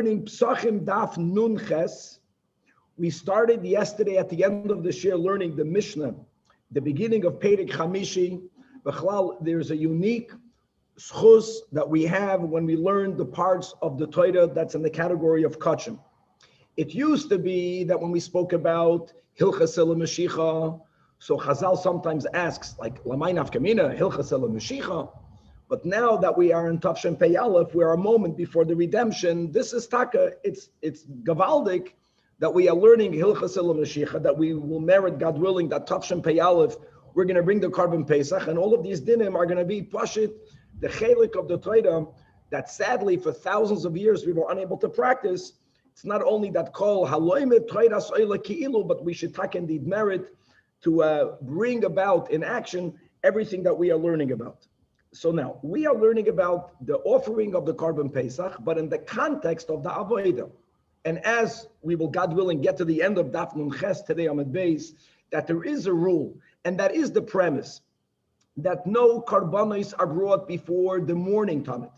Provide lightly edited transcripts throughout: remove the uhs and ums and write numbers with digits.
PESACHIM Daf Nun Ches. We started yesterday at the end of the shiur learning the Mishnah, the beginning of Perek Chamishi. There's a unique schus that we have when we learn the parts of the Torah that's in the category of kachim. It used to be that when we spoke about Hilchas El Mashiach, so Chazal sometimes asks, like, Lamay Nafkamina, Hilchas El Mashiach. But now that we are in Tafshin Pei Aleph, we're a moment before the redemption. This is Taka, it's Gavaldik that we are learning Hilchas El Mashiach, that we will merit, God willing, that Tafshin Pei Aleph, we're going to bring the Korban Pesach, and all of these dinim are going to be Pashit, the chelik of the Torah, that sadly for thousands of years we were unable to practice. It's not only that call haloimet Torah soila ki'ilu, but we should take indeed merit to bring about in action everything that we are learning about. So now we are learning about the offering of the Korban Pesach, but in the context of the Avodah. And as we will, God willing, get to the end of Daf Nun Ches today on Beis, that there is a rule, and that is the premise, that no Carbonaries are brought before the morning Talmud.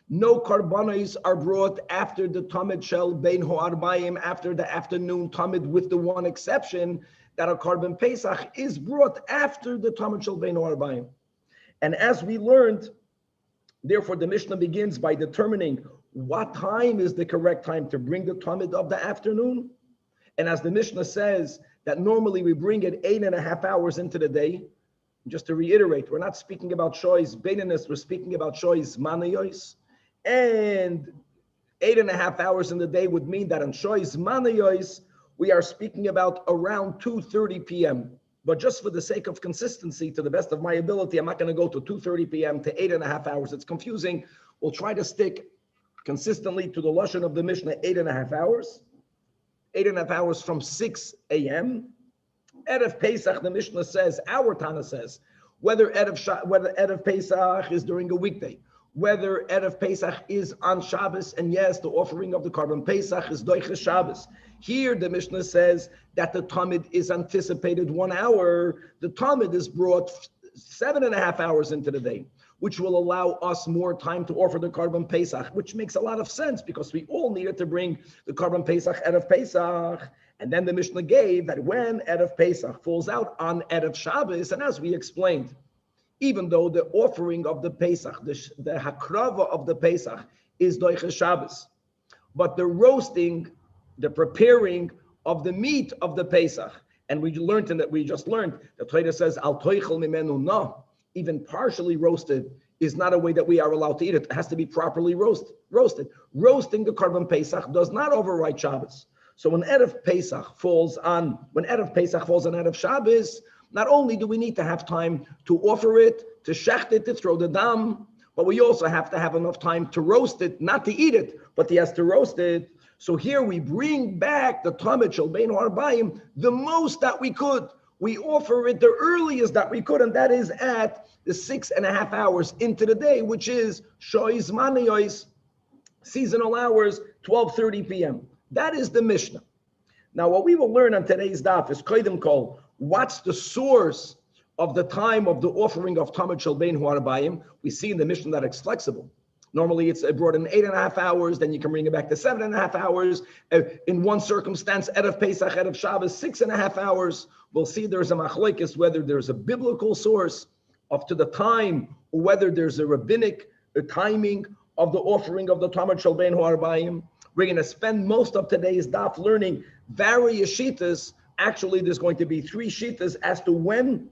No Carbonaries are brought after the Talmud Shel Bein Ho'arbayim, after the afternoon Talmud, with the one exception that a Korban Pesach is brought after the Talmud Shel Bein Ho'arbayim. And as we learned, therefore the Mishnah begins by determining what time is the correct time to bring the Talmud of the afternoon. And as the Mishnah says, that normally we bring it 8.5 hours into the day. Just to reiterate, we're not speaking about shoys beininus, we're speaking about shoys manayos. And 8.5 hours in the day would mean that on shoys manayos, we are speaking about around 2:30 p.m. But just for the sake of consistency, to the best of my ability, I'm not going to go to 2:30 p.m. to 8.5 hours. It's confusing. We'll try to stick consistently to the lashon of the Mishnah, 8.5 hours. 8.5 hours from 6 a.m. Erev Pesach, the Mishnah says, our Tana says, whether Erev Pesach is during a weekday, whether Erev Pesach is on Shabbos, and yes, the offering of the Korban Pesach is Doiches Shabbos. Here, the Mishnah says that the Talmud is anticipated 1 hour. The Talmud is brought 7.5 hours into the day, which will allow us more time to offer the Korban Pesach, which makes a lot of sense because we all needed to bring the Korban Pesach Erev Pesach. And then the Mishnah gave that when Erev Pesach falls out on Erev Shabbos, and as we explained, even though the offering of the Pesach, the hakrava of the Pesach is Doiches Shabbos, but the roasting, the preparing of the meat of the Pesach, and we just learned, the Torah says, Al toichel mimenu no, even partially roasted is not a way that we are allowed to eat it. It has to be properly roasted. Roasting the Korban Pesach does not override Shabbos. So when Erev Pesach falls on Erev Shabbos, not only do we need to have time to offer it, to shecht it, to throw the dam, but we also have to have enough time to roast it, not to eat it, but yes, to roast it. So here we bring back the Talmud Shel Bein Ho'arbayim the most that we could. We offer it the earliest that we could, and that is at the 6.5 hours into the day, which is shoyz maniyos, seasonal hours, 12:30 p.m. That is the Mishnah. Now, what we will learn on today's daf is koydem kol, what's the source of the time of the offering of Talmud Shel Bein Ho'arbayim. We see in the Mishnah that it's flexible. Normally, it's brought in 8.5 hours, then you can bring it back to 7.5 hours. In one circumstance, Erev Pesach, Erev Shabbos, 6.5 hours. We'll see there's a machlokes, whether there's a biblical source of to the time, or whether there's a rabbinic timing of the offering of the Talmud Shel Bein Ho'arbayim. We're going to spend most of today's daf learning various shittas. Actually, there's going to be 3 shittas as to when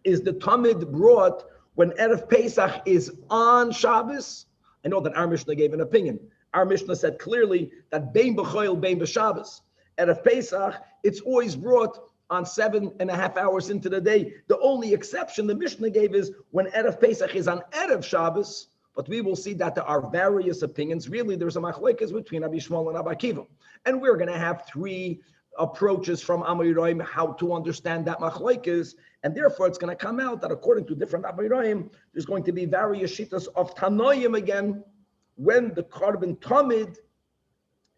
is the Talmud brought, when Erev Pesach is on Shabbos. I know that our Mishnah gave an opinion. Our Mishnah said clearly that Bein B'choil, Bein B'Shabbos. Erev Pesach, it's always brought on 7.5 hours into the day. The only exception the Mishnah gave is when Erev Pesach is on Erev Shabbos. But we will see that there are various opinions. Really, there's a machlokes between Rabbi Shmuel and Rabbi Akiva. And we're going to have 3 approaches from Amoraim how to understand that machlokes. And therefore, it's going to come out that according to different Amoraim, there's going to be various shittas of Tanoim again, when the Korban Talmud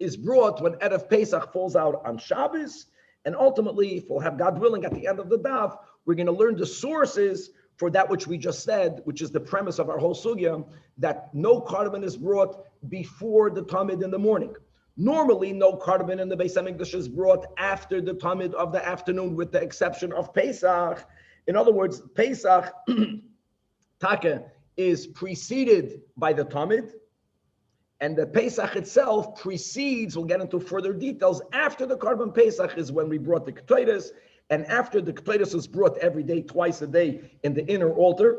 is brought, when Erev Pesach falls out on Shabbos. And ultimately, if we'll have God willing at the end of the daf, we're going to learn the sources for that which we just said, which is the premise of our whole sugya, that no carbon is brought before the Talmud in the morning. Normally, no carbon in the Beis HaMikdash is brought after the Talmud of the afternoon, with the exception of Pesach. In other words, Pesach, Taka, is preceded by the Talmud, and the Pesach itself precedes, we'll get into further details, after the Carbon Pesach is when we brought the Ketores, and after the Ketores is brought every day, twice a day, in the inner altar,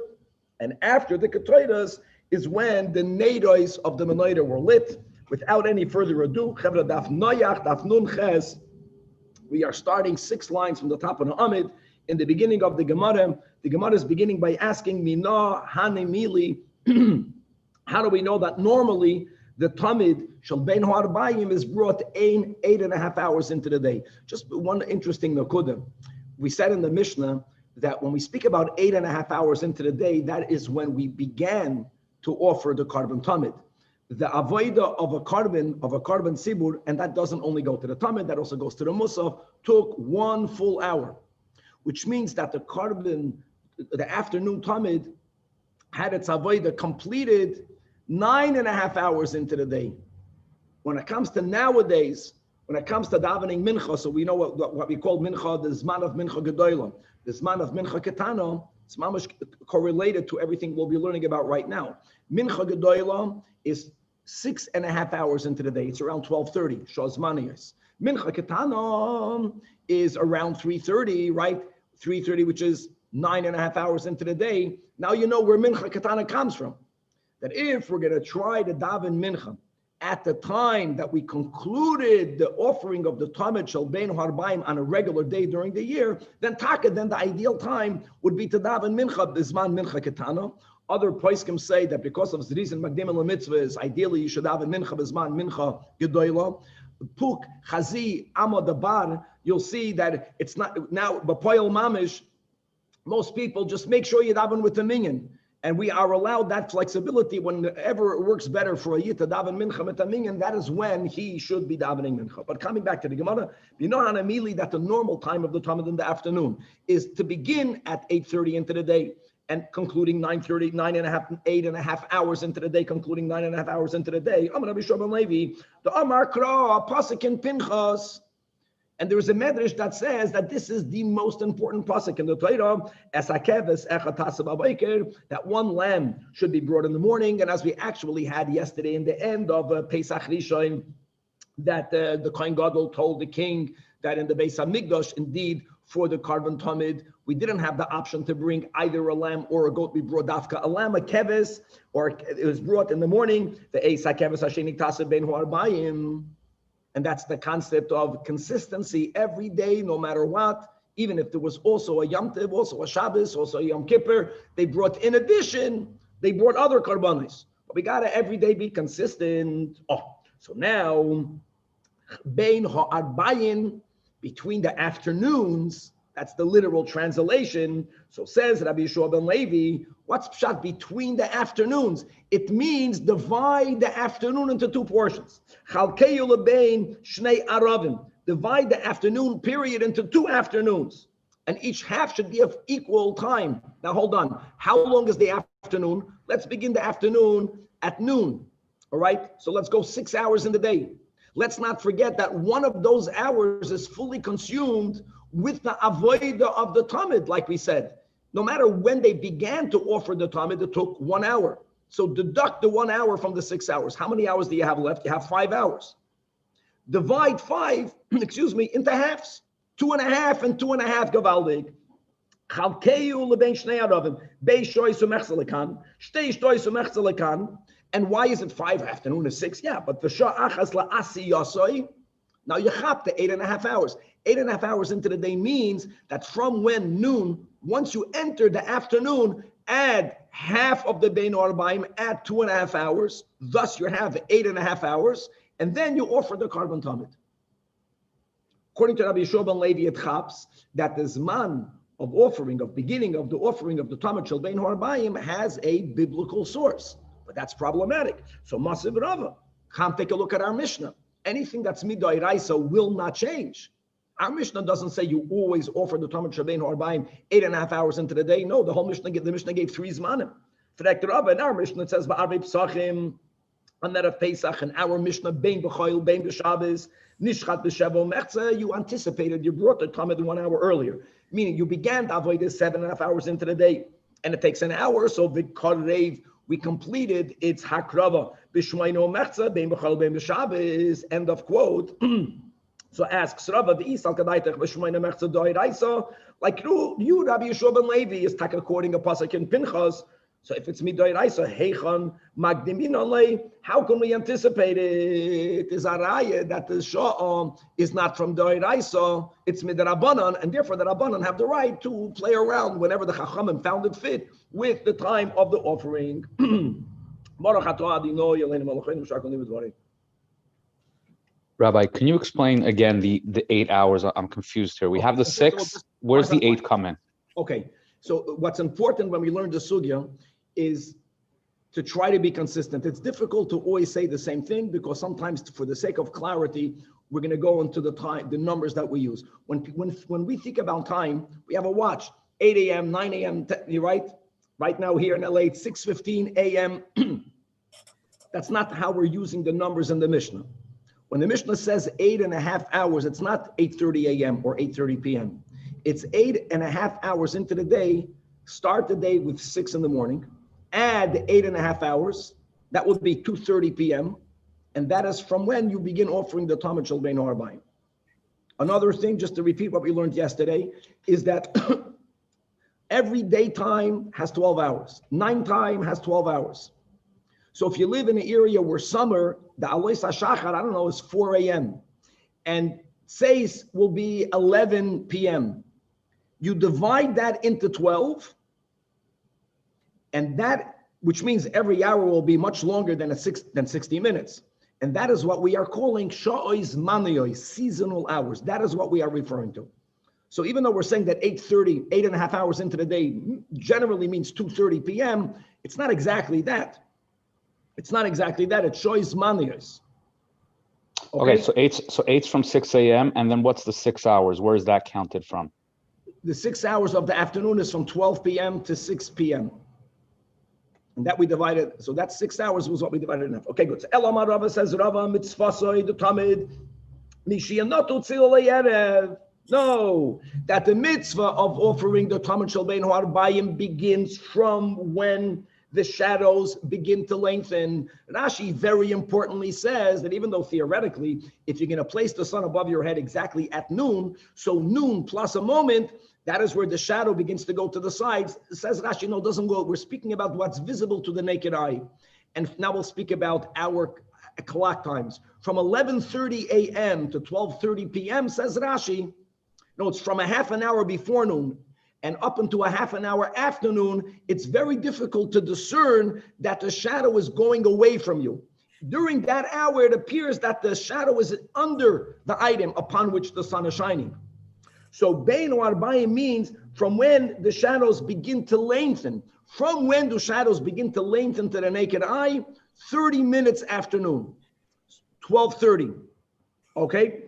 and after the Ketores is when the Neidos of the Menorah were lit. Without any further ado, Chevra Daf Noyach, Daf Nun Ches, we are starting 6 lines from the top of the Amid. In the beginning of the Gemara is beginning by asking, Mina Hane Mili, how do we know that normally the Talmud Shel Ben Harbayim is brought 8.5 hours into the day? Just one interesting nakuda. We said in the Mishnah that when we speak about 8.5 hours into the day, that is when we began to offer the carbon Talmud. The avoida of a carbon sibur, and that doesn't only go to the Talmud, that also goes to the Musaf, took 1 full hour, which means that the afternoon Talmud had its avoida completed 9.5 hours into the day. When it comes to nowadays, when it comes to davening mincha, so we know what we call mincha, the zman of mincha gedola, the zman of mincha ketana, it's mamash correlated to everything we'll be learning about right now. Mincha gedola is 6.5 hours into the day. It's around 12:30. Shazmaniyas. Mincha ketana is around 3:30, right? 3:30, which is 9.5 hours into the day. Now you know where mincha ketana comes from. That if we're going to try to daven mincha at the time that we concluded the offering of the Talmud Shel Ben Harbayim on a regular day during the year, then the ideal time would be to daven mincha b'zman mincha ketana. Other poskim say that because of Zrizin Magdim and Mitzvahs, ideally you should daven mincha b'zman mincha gedola. Puk chazi amadabar. You'll see that it's not now b'poyel mamish. Most people just make sure you daven with the minyan. And we are allowed that flexibility whenever it works better for a yid to daven mincha with a minyan, that is when he should be davening mincha. But coming back to the Gemara, you know Hanamili that the normal time of the Talmud in the afternoon is to begin at 8:30 into the day and concluding 9:30, 8.5 hours into the day, concluding 9.5 hours into the day. Amar Rabbi Shimon Levi, the Amar Kra, Pasuk in Pinchas. And there is a Midrash that says that this is the most important pasuk in the Torah, that one lamb should be brought in the morning. And as we actually had yesterday in the end of Pesach Rishon, that the Kohen Gadol told the king that in the Beis HaMikdash, indeed, for the carbon Talmud, we didn't have the option to bring either a lamb or a goat. We brought dafka a lamb, a keves, or it was brought in the morning, the Eis HaKeves Hashenik Taseh Ben Huarbayim. And that's the concept of consistency every day, no matter what. Even if there was also a Yom Tov, also a Shabbos, also a Yom Kippur, they brought other Carbonaries. But we got to every day be consistent. So now, Bein Ha'arbayin, between the afternoons, that's the literal translation. So says Rabbi Yeshua ben Levi, what's pshat between the afternoons? It means divide the afternoon into 2 portions. Chalkeyu lebein shnei aravim. Divide the afternoon period into 2 afternoons. And each half should be of equal time. Now hold on. How long is the afternoon? Let's begin the afternoon at noon. All right? So let's go 6 hours in the day. Let's not forget that one of those hours is fully consumed with the avoida of the Talmud, like we said. No matter when they began to offer the Talmud, it took 1 hour. So deduct the 1 hour from the 6 hours. How many hours do you have left? You have 5 hours. Divide 5, into halves. 2.5 and 2.5 gavaldig. Chalkeyu lebein shnei aravim. Bei shoy sumech zelekan. Shtei shtoy sumech zelekan. And why is it 5? Afternoon is 6. Yeah, but v'shah achas la'asi yasoy. Now you chap the 8.5 hours. 8.5 hours into the day means that from when noon, once you enter the afternoon, add half of the Bein Arbaim, add 2.5 hours. Thus you have 8.5 hours, and then you offer the carbon Talmud. According to Rabbi Yeshua ben Levi, it chaps that the zman of offering, of beginning of the offering of the Talmud Shel Bein Arbaim has a biblical source. But that's problematic. So Masiv Rava, come take a look at our Mishnah. Anything that's midoiraisa will not change. Our Mishnah doesn't say you always offer the Talmud Shabbein Harbaim 8.5 hours into the day. No, the Mishnah gave 3 zmanim. In our Mishnah it says Ba'arvei Pesachim, on that of Pesach, and our Mishnah Bein B'Choil, Bein B'Shabbos, Nishchat B'Shevo Mechza, you anticipated, you brought the Talmud 1 hour earlier, meaning you began to avoid this 7.5 hours into the day, and it takes an hour, so V'Karev, we completed its Hakrava, B'Shmaino Mechza, Bein B'Choil, Bein B'Shabbos, end of quote. So asks Rabbi, V'Isal Kadaitach B'Shmaino Mechza Doiraisa, like you, Rabbi Yeshua ben Levi, is tak according to Pasuk in Pinchas. So if it's midoiraisa, heichan magdimin alei, how can we anticipate it? Is a raya that the sha'am is not from doiraisa, it's midrabanan, and therefore the rabbanan have the right to play around whenever the chachamim found it fit with the time of the offering. Rabbi, can you explain again the 8 hours? I'm confused here. We have the 6. Where's the 8 come in? Okay. So what's important when we learn the sugya is to try to be consistent. It's difficult to always say the same thing because sometimes, for the sake of clarity, we're going to go into the numbers that we use. When we think about time, we have a watch, 8 a.m., 9 a.m., right? Right now here in LA, it's 6:15 a.m. That's not how we're using the numbers in the Mishnah. When the Mishnah says 8.5 hours, it's not 8:30 a.m. or 8:30 p.m. It's 8.5 hours into the day. Start the day with 6 in the morning, add 8.5 hours, that would be 2:30 p.m. And that is from when you begin offering the Talmud Shalbein Harbaim. Another thing, just to repeat what we learned yesterday, is that every daytime has 12 hours. Night time has 12 hours. So if you live in an area where summer, the Alois HaShachar, I don't know, is 4 a.m. and Seis will be 11 p.m. You divide that into 12, and that, which means every hour will be much longer than 60 minutes. And that is what we are calling sha'ois maniois, seasonal hours. That is what we are referring to. So even though we're saying that 8.5 hours into the day generally means 2:30 p.m., it's not exactly that. It's not exactly that. It's sha'ois maniois. Okay, so eight's from 6 a.m. and then what's the 6 hours? Where is that counted from? The 6 hours of the afternoon is from 12 p.m. to 6 p.m. And that we divided, so that 6 hours was what we divided in half. Okay, good. So Elamar Rava says, Rava mitzvasoi the tamid, mishianotu tzil. No, that the mitzvah of offering the Talmud Shalbein Harbayim begins from when the shadows begin to lengthen. Rashi very importantly says that even though theoretically, if you're going to place the sun above your head exactly at noon, so noon plus a moment, that is where the shadow begins to go to the sides. It says Rashi, no, it doesn't go. We're speaking about what's visible to the naked eye. And now we'll speak about our clock times. From 11:30 a.m. to 12:30 p.m., says Rashi, no, it's from a half an hour before noon and up into a half an hour after noon, it's very difficult to discern that the shadow is going away from you. During that hour, it appears that the shadow is under the item upon which the sun is shining. So Bein Arbayim means from when the shadows begin to lengthen. From when do shadows begin to lengthen to the naked eye? 30 minutes after noon, 12:30. Okay?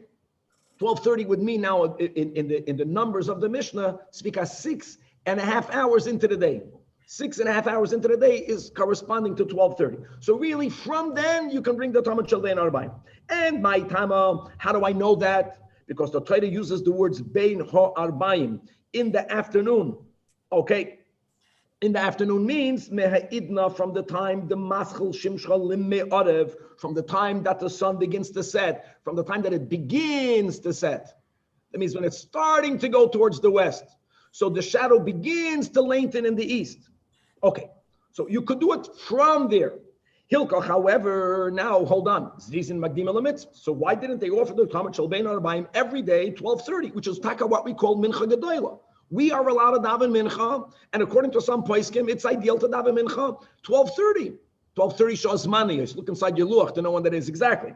12:30 would mean now in the numbers of the Mishnah, speak as 6.5 hours into the day. 6.5 hours into the day is corresponding to 12:30. So really, from then you can bring the Talmud Shalbein Harbaim. And my Tama, how do I know that? Because the Torah uses the words Bein Harbaim in the afternoon. Okay, in the afternoon means meha'idna, from the time the maschel shimshcha limme'arev, from the time that the sun begins to set, from the time that it begins to set. That means when it's starting to go towards the west. So the shadow begins to lengthen in the east. Okay, so you could do it from there. Hilkach, however, now hold on. So why didn't they offer the Talmud Shalbein Harbaim every day, 12:30, which is taka what we call mincha gedola? We are allowed to daven mincha, and according to some poskim, it's ideal to daven mincha 12:30. 12:30 shows money. Look inside your luach to know when that is exactly.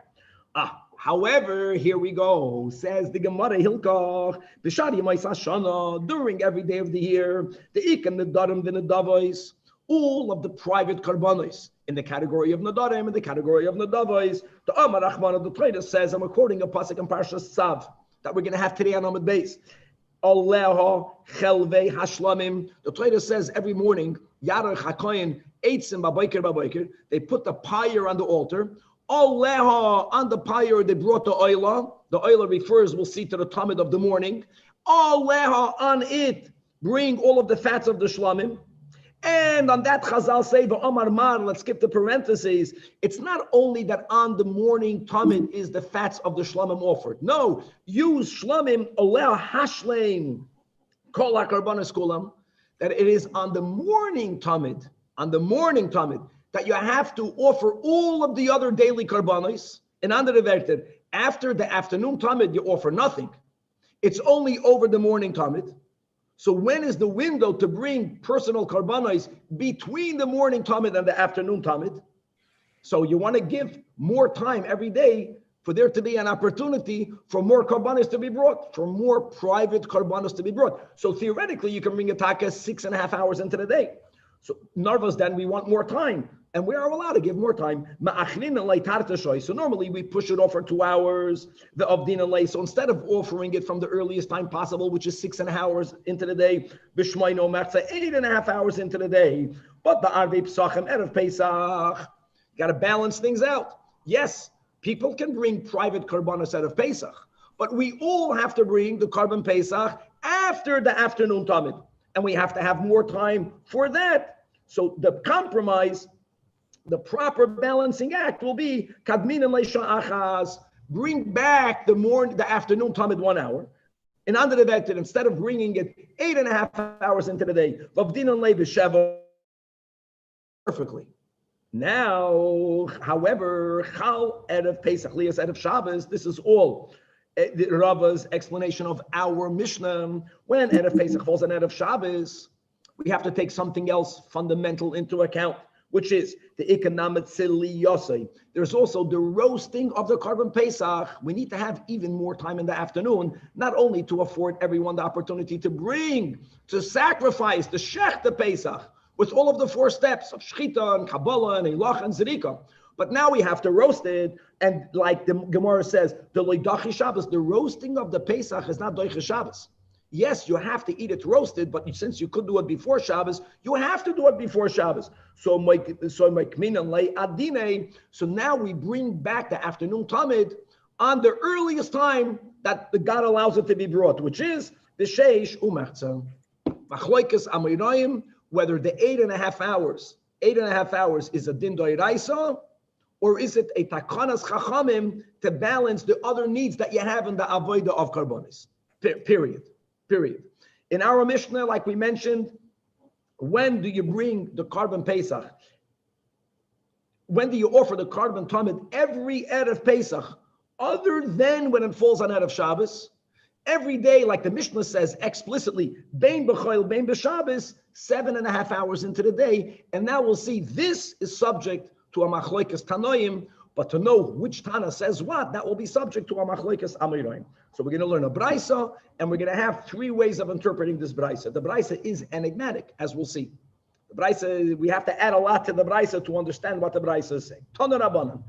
However, here we go. Says the Gemara Hilkach, b'shari ma'is hashana, during every day of the year, the ik and the darim v'nedavos, all of the private carbonaries in the category of nadarim and the category of nedavos. The Amar Achman of the Torah says, I'm quoting a pasuk in Parashas Tzav. that we're going to have today on Amud Beis. Elyahu chelvei hashlamim. The Torah says every morning, Yarech hakoyin eitzim baboker. They put the pyre on the altar. Elyahu on the pyre they brought the oila. The oila refers, we'll see, to the Talmud of the morning. Elyahu on it bring all of the fats of the shlamim. And on that, Chazal say, Omar Mar, let's skip the parentheses. It's not only that on the morning Talmud is the fats of the shlamim offered. No, use shlamim, oleh hashleim, kol ha-karbanos kulam, that it is on the morning Talmud, that you have to offer all of the other daily karbanos. And under the verted, after the afternoon Talmud, you offer nothing. It's only over the morning Talmud. So when is the window to bring personal karbanos between the morning Talmud and the afternoon Talmud? So you want to give more time every day for there to be an opportunity for more karbanos to be brought, for more private karbanos to be brought. So theoretically, you can bring a taka 6.5 hours into the day. So Narvas, then we want more time. And we are allowed to give more time. So normally we push it off for 2 hours, the Avdin Alay. So instead of offering it from the earliest time possible, which is 6.5 hours into the day, 8.5 hours into the day. But the Arvei PESACHIM, Erev Pesach, got to balance things out. Yes, people can bring private karbanos out of Pesach, but we all have to bring the Korban Pesach after the afternoon Talmud. And we have to have more time for that. So the compromise, the proper balancing act will be kadminim leisha achas, bring back the afternoon Talmud 1 hour, and under the vector, instead of bringing it 8.5 hours into the day, vavdinan le b'sheva, perfectly. Now, however, chal erev Pesach liyas erev Shabbos, this is all the Rabba's explanation of our Mishnah. When erev Pesach falls on erev Shabbos, we have to take something else fundamental into account, which is the economic yosei. There's also the roasting of the Korban Pesach. We need to have even more time in the afternoon, not only to afford everyone the opportunity to sacrifice, the shech the Pesach, with all of the 4 steps of shchita and kabbalah and elach and zerika. But now we have to roast it, and like the Gemara says, the loidachi Shabbos, the roasting of the Pesach is not doiche Shabbos. Yes, you have to eat it roasted, but since you could do it before Shabbos, you have to do it before Shabbos. So now we bring back the afternoon Talmud on the earliest time that the God allows it to be brought, which is the Sheish Umachza. Machloikas Amirayim, whether the 8.5 hours is a din doiraisa, or is it a takanas chachamim to balance the other needs that you have in the avodah of karbonis? Period. In our Mishnah, like we mentioned, when do you bring the Korban Pesach? When do you offer the Korban Talmud? Every Erev Pesach, other than when it falls on Erev Shabbos. Every day, like the Mishnah says explicitly, Bein b'choil, bein b'Shabbos, 7.5 hours into the day. And now we'll see this is subject to a machloikas tanoim, but to know which Tana says what, that will be subject to a machloikas amiroim. So we're going to learn a braisa, and we're going to have 3 ways of interpreting this braisa. The braisa is enigmatic, as we'll see. The braisa, we have to add a lot to the braisa to understand what the braisa is saying. Tana Rabbanan,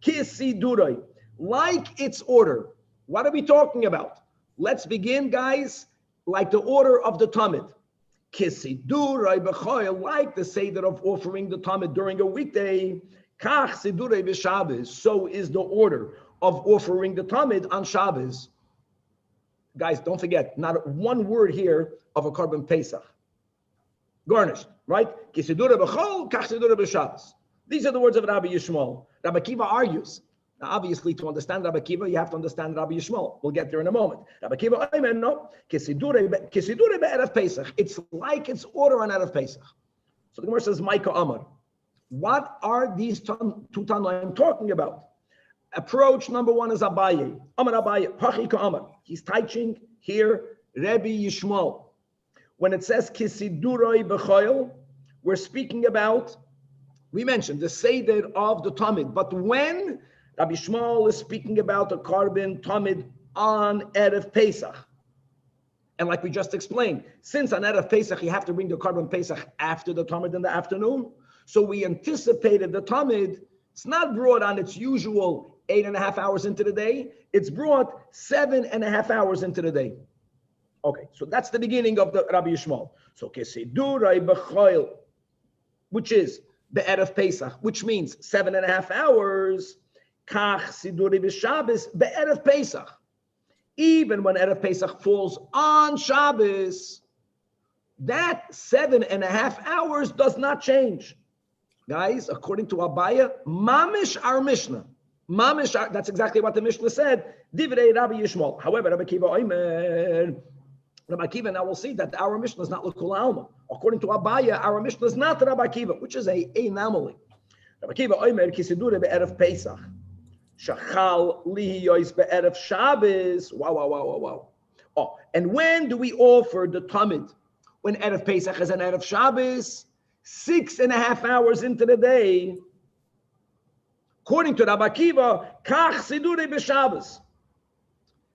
kisi duroi, like its order. What are we talking about? Let's begin, guys, like the order of the Talmud. Kisi duroi b'choil, like the seder of offering the Talmud during a weekday. Kach sidurei b'Shabbos, so is the order of offering the Talmud on Shabbos. Guys, don't forget, not one word here of a Korban Pesach. Garnished, right? Kisidura b'chol, kach sidura b'Shabbos. These are the words of Rabbi Yishmael. Rabbi Akiva argues. Now, obviously, to understand Rabbi Akiva, you have to understand Rabbi Yishmael. We'll get there in a moment. Rabbi Akiva, amen, no. Kisidura b'Erev Pesach. It's like its order on Erev Pesach. So the Gemara says, Micah Amar. What are these 2 Tanoim talking about? Approach number 1 is Abaye. Amar Abaye, Hachika Amar. He's teaching here Rabbi Yishmael. When it says Kisiduroi b'choil, we're speaking about, we mentioned the Seder of the Talmud. But when Rabbi Yishmael is speaking about the Korban Talmud on Erev Pesach, and like we just explained, since on Erev Pesach you have to bring the Korban Pesach after the Talmud in the afternoon, so we anticipated the Talmud. It's not brought on its usual 8.5 hours into the day. It's brought 7.5 hours into the day. Okay, so that's the beginning of the Rabbi Yishmael. So Kesidurai B'choil, which is the Erev Pesach, which means 7.5 hours. Kach Siduri B'Shabbos Be'erev Pesach. Even when Erev Pesach falls on Shabbos, that 7.5 hours does not change. Guys, according to Abaya, Mamish our Mishnah. Mamish, that's exactly what the Mishnah said. Divrei Rabbi Yishmael. However, Rabbi Akiva now will see that our Mishnah is not L'Kul Alma. According to Abaya, our Mishnah is not Rabbi Akiva, which is an anomaly. Rabbi Akiva Omer Kisidure be'erev Pesach. Shachal lihiyois be'erev Shabbos. Wow. Oh, and when do we offer the Talmud? When Erev Pesach is an Erev Shabbos, 6.5 hours into the day. According to Rabbi Akiva, Kach Sidure b'Shabbos.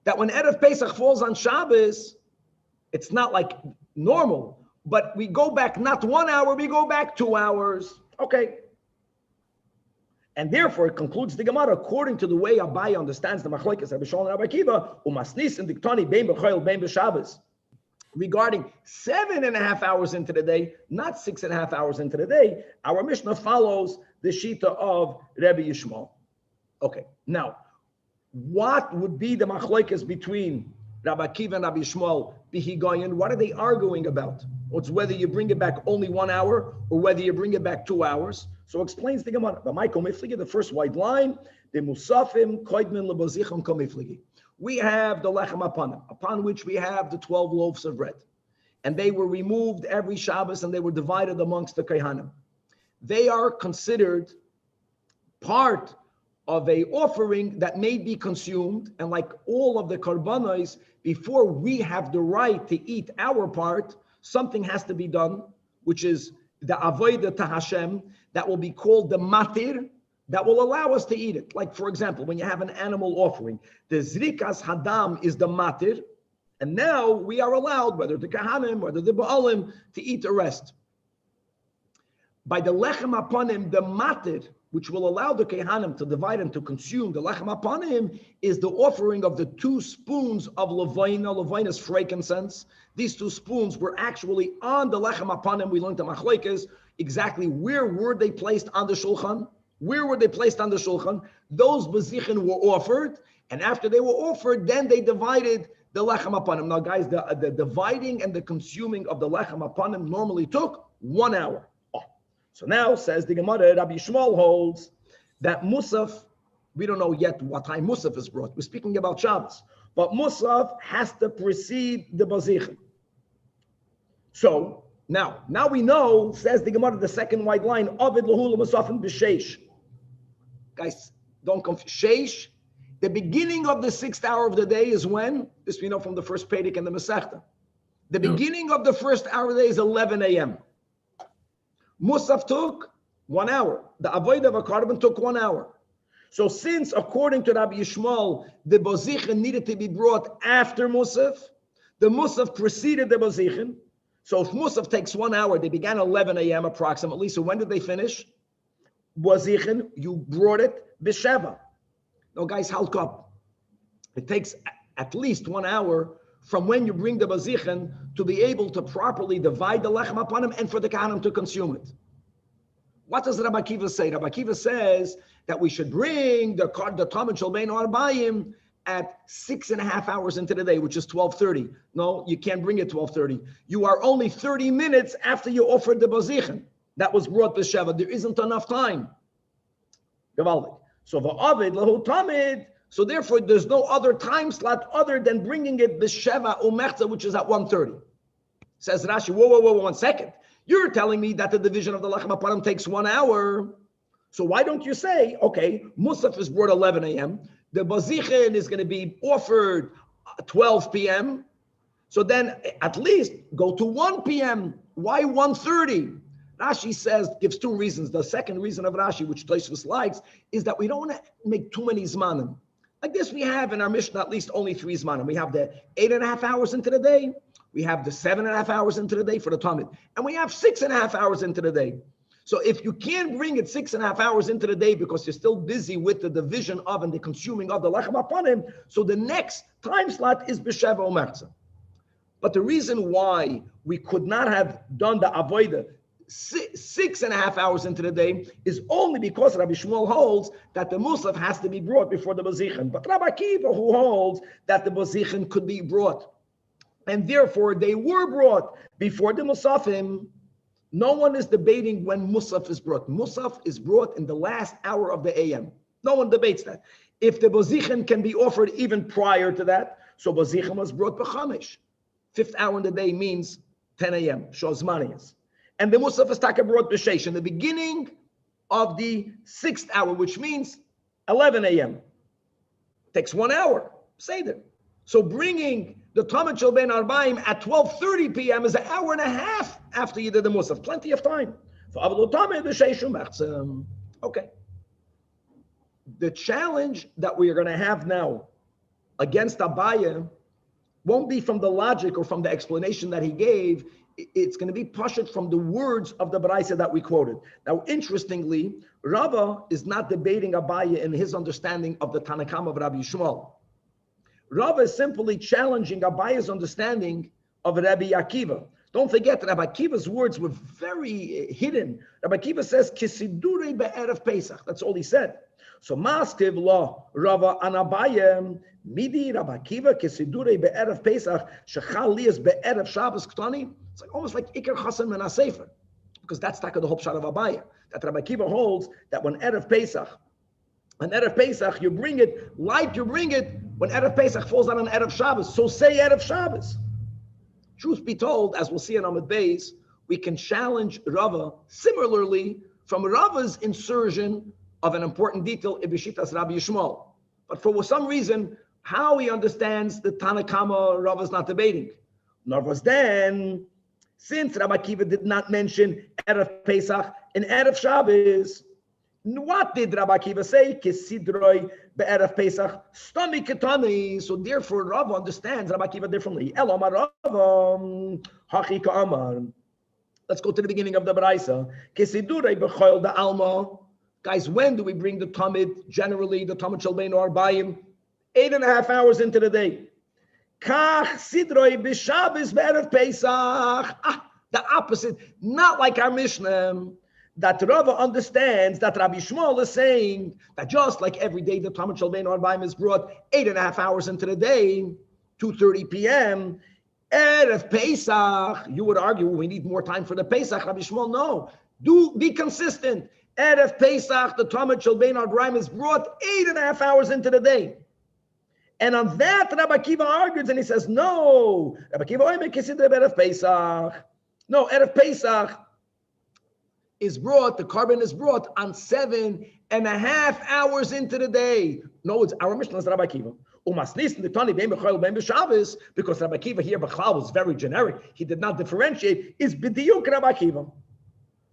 That when Erev Pesach falls on Shabbos, it's not like normal, but we go back not 1 hour, we go back 2 hours. Okay. And therefore, it concludes the Gemara, according to the way Abai understands the Machlokes Rabbi Shimon and Rabbi Akiva, umasnis and diktani bein b'choil bein b'Shabbos, regarding 7.5 hours into the day, not 6.5 hours into the day, our Mishnah follows the Shita of Rabbi Yishmael. Okay, now, what would be the Machlokes between Rabbi Akiva and Rabbi Yishmael Bihigayin? What are they arguing about? It's whether you bring it back only 1 hour or whether you bring it back 2 hours. So explains the Gemara. The first white line, the Musafim Koidmin Lebazichim Komifligi. We have the Lechem upon which we have the 12 loaves of bread. And they were removed every Shabbos and they were divided amongst the Kohanim. They are considered part of a offering that may be consumed. And like all of the Carbonaries, before we have the right to eat our part, something has to be done, which is the Avodah to Hashem, that will be called the Matir, that will allow us to eat it. Like, for example, when you have an animal offering, the Zrikas Hadam is the Matir, and now we are allowed, whether the Kahanim, whether the Baalim, to eat the rest. By the Lechem Apanim, the Matir, which will allow the Kehanim to divide and to consume the Lechem Apanim, is the offering of the 2 spoons of Levaina. Levaina is frankincense. These 2 spoons were actually on the Lechem Apanim. We learned the Machlokes exactly where were they placed on the Shulchan. Where were they placed on the Shulchan? Those Bezichin were offered, and after they were offered, then they divided the Lechem Apanim. Now, guys, the dividing and the consuming of the Lechem Apanim normally took 1 hour. So now, says the Gemara, Rabbi Yishmael holds that Musaf, we don't know yet what time Musaf is brought. We're speaking about Shabbos. But Musaf has to precede the Bazichin. So, now we know, says the Gemara, the second white line, Ovid Lahula Musafim B'Sheish. Guys, don't confuse. Sheish, the beginning of the 6th hour of the day is when? This we know from the first Perek and the Masechta. The beginning of the first hour of the day is 11 a.m. Musaf took 1 hour. The Avodah of a carbon took 1 hour. So since, according to Rabbi Yishmael, the Bazichin needed to be brought after Musaf, the Musaf preceded the Bazichin. So if Musaf takes 1 hour, they began 11 a.m. approximately. So when did they finish? Bazichin, you brought it b'Sheva. Now, guys, halt up. It takes at least 1 hour from when you bring the Bazichin to be able to properly divide the Lechem upon him and for the Kahanim to consume it. What does Rabbi Akiva say? Rabbi Akiva says that we should bring the Talmud Shalbein Arbayim at 6.5 hours into the day, which is 12:30. No, you can't bring it 12:30. You are only 30 minutes after you offered the Bazichin. That was brought to Sheva. There isn't enough time. Gavaldik. So va'avid lahu tamid. So therefore, there's no other time slot other than bringing it b'sheva umechza, which is at 1:30. Says Rashi, whoa, 1 second. You're telling me that the division of the Lechem Apanim takes 1 hour. So why don't you say, okay, Musaf is brought 11 a.m. The Bazichin is going to be offered 12 p.m. So then at least go to 1 p.m. Why 1:30? Rashi says, gives 2 reasons. The second reason of Rashi, which Tosfos likes, is that we don't want to make too many zmanim. Like this, we have in our Mishnah at least only 3 zmanim. We have the 8.5 hours into the day. We have the 7.5 hours into the day for the Talmud. And we have 6.5 hours into the day. So if you can't bring it 6.5 hours into the day because you're still busy with the division of and the consuming of the lechem apanim, so the next time slot is b'sheva u'merza. But the reason why we could not have done the avodah 6.5 hours into the day is only because Rabbi Shmuel holds that the musaf has to be brought before the bazichin. But Rabbi Akiva, who holds that the bazichin could be brought, and therefore they were brought before the musafim. No one is debating when musaf is brought. Musaf is brought in the last hour of the AM. No one debates that. If the bazichin can be offered even prior to that, so bazichin was brought b'chamish. 5th hour in the day means 10 a.m. Shozmaniyas. And the musaf is taka brought b'sheish in the beginning of the 6th hour, which means 11 a.m. Takes 1 hour. Seder. So bringing the Talmud Shel Ben Arbaim at 12:30 p.m. is an hour and a half after you did the musaf. Plenty of time. Okay. The challenge that we are going to have now against Abaye won't be from the logic or from the explanation that he gave. It's going to be pashut from the words of the Baraisa that we quoted. Now, interestingly, Rava is not debating Abaye in his understanding of the Tanach of Rabbi Shmuel. Rava is simply challenging Abaye's understanding of Rabbi Akiva. Don't forget that Rabbi Akiva's words were very hidden. Rabbi Akiva says, "Kisidurei be'erev Pesach." That's all he said. So, Maskiv law Rava an Abaye midi Rabbi Akiva kisidurei be'erev Pesach shechal liyas be'erev Shabbos ktani. It's like almost like Iker Hassan and Sefer, because that's the whole shot of Abaye. That Rabbi Akiva holds that when erev Pesach, you bring it when erev Pesach falls out on erev Shabbos. So say erev Shabbos. Truth be told, as we'll see in Amud Beis, we can challenge Rava similarly from Rava's insertion of an important detail in Bishitas Rabbi Yishmael. But for some reason, how he understands the Tanakama, Rava is not debating. Nor was then, since Rabbi Akiva did not mention erev Pesach and erev Shabbos, what did Rabbi Akiva say? Kisidroi be'erev Pesach stami ketani. So therefore, Rava understands Rabbi Akiva differently. Elomar Rava hachi ka'amar. Let's go to the beginning of the Baraisa. Kisidroi b'choil da alma. Guys, when do we bring the Talmud? Generally, the Talmud shel bein arbaim 8.5 hours into the day. Kach sidroi b'Shabbos be'erev Pesach. The opposite. Not like our Mishnah. That Rava understands that Rabbi Shmuel is saying that just like every day the Talmud Shel Ben Arbaim is brought 8.5 hours into the day, 2:30 p.m., Erev Pesach, you would argue we need more time for the Pesach. Rabbi Shmuel, no. Do be consistent. Erev Pesach, the Talmud Shel Ben Arbaim is brought 8.5 hours into the day. And on that, Rabbi Akiva argues and he says, no. Rabbi Akiva, Erev Pesach. No, Erev Pesach is brought, the carbon is brought on 7.5 hours into the day. No, it's our Mishnah is Rabbi Akiva. Because Rabbi Akiva here, B'chlal, was very generic. He did not differentiate. Is b'diuk Rabbi Akiva.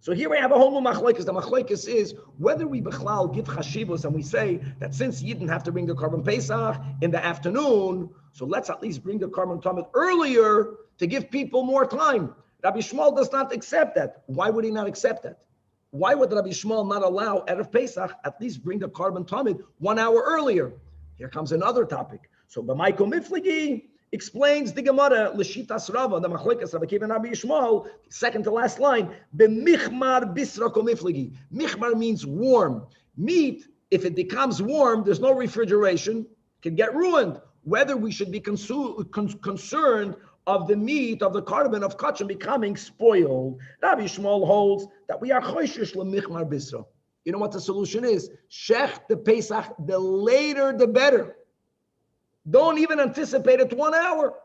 So here we have a whole new machlokes. The machlokes is whether we B'chlal give chashivos and we say that since you didn't have to bring the carbon Pesach in the afternoon, so let's at least bring the carbon Talmud earlier to give people more time. Rabbi Shmuel does not accept that. Why would he not accept that? Why would Rabbi Shmuel not allow Erev Pesach at least bring the carbon Talmud 1 hour earlier? Here comes another topic. So B'maiko Mifligi explains the Gemara, L'shitas Rava, the Machlekes Rabbi Akiva and Rabbi Shmuel, second to last line, B'michmar bisrako Mifligi. Michmar means warm. Meat, if it becomes warm, there's no refrigeration, can get ruined. Whether we should be concerned of the meat of the carbon of kachim becoming spoiled. Rabbi Shmuel holds that we are choishish lemichmar bisra. You know what the solution is? Shech the Pesach, the later the better. Don't even anticipate it 1 hour.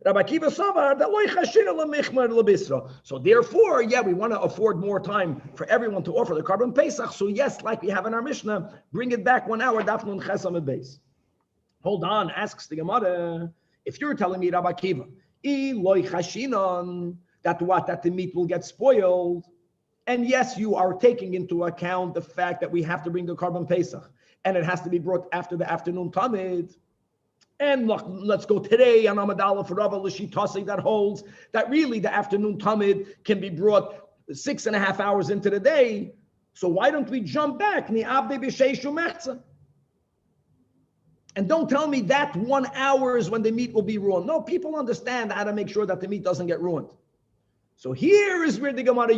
Rabbi Akiva Savar that loy chashira lemichmar lebisra. So therefore, yeah, we want to afford more time for everyone to offer the carbon Pesach. So yes, like we have in our Mishnah, bring it back 1 hour. Dafnun chesam at base. Hold on, asks the Gemara. If you're telling me, Rabbi Akiva, that the meat will get spoiled, and yes, you are taking into account the fact that we have to bring the carbon Pesach, and it has to be brought after the afternoon Talmud. And look, let's go today on Amadala for Rava L'Shitasi that holds that really the afternoon Talmud can be brought 6.5 hours into the day. So why don't we jump back? And don't tell me that 1 hour is when the meat will be ruined. No, people understand how to make sure that the meat doesn't get ruined. So here is where the Gemara